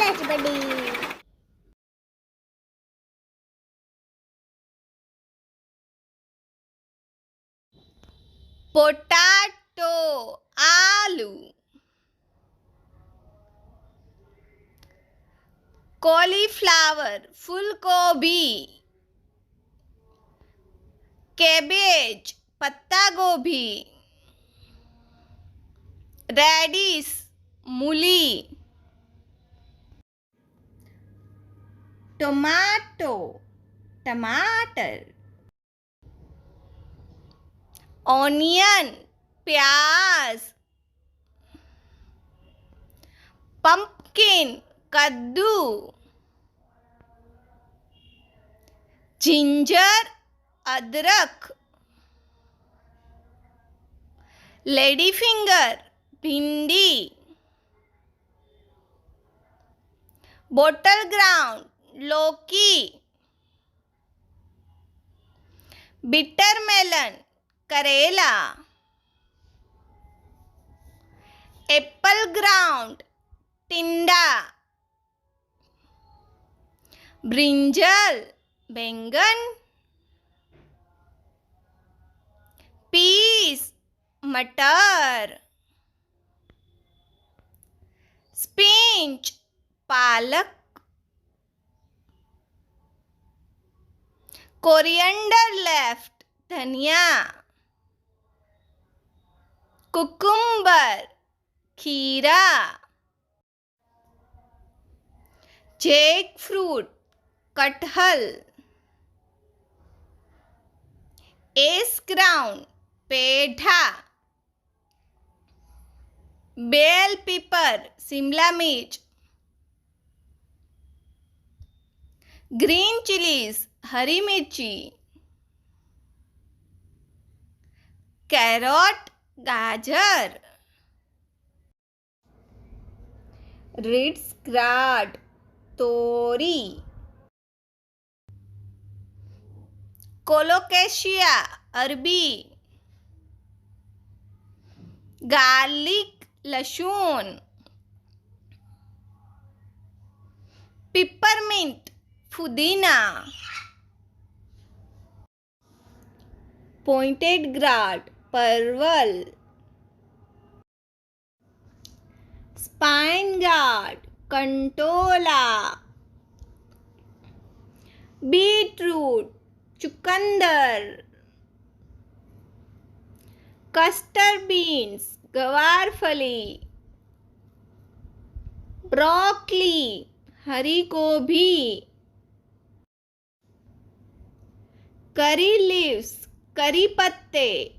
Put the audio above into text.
much, buddy. Potato आलू, cauliflower फूलगोभी, cabbage पत्ता गोभी, रेडिश मूली, टोमेटो टमाटर, ऑनियन प्याज, पंपकिन कद्दू, जिंजर अदरक, लेडी फिंगर भिंडी, बोटल ग्राउंड लौकी, बिटर मेलन करेला, एप्पल ग्राउंड टिंडा, ब्रिंजल बैंगन, पीस मटर, स्पिंच पालक, कोरिएंडर लेफ्ट धनिया, कुकुम्बर खीरा, जैक फ्रूट कटहल, एस ग्राउंड पेठा, बेल पेपर शिमला मिर्च, ग्रीन चिलीज हरी मिर्ची, कैरोट गाजर, रिट्स ग्राड तोरी, कोलोकेशिया अरबी, गार्लिक लहसुन, पिपरमिंट पुदीना, पॉइंटेड ग्राड परवल, स्पाइन गार्ड कंटोला, बीटरूट चुकंदर, कस्टर्ड बीन्स गवारफली, ब्रोकली हरी गोभी, करी लीव्स करी पत्ते,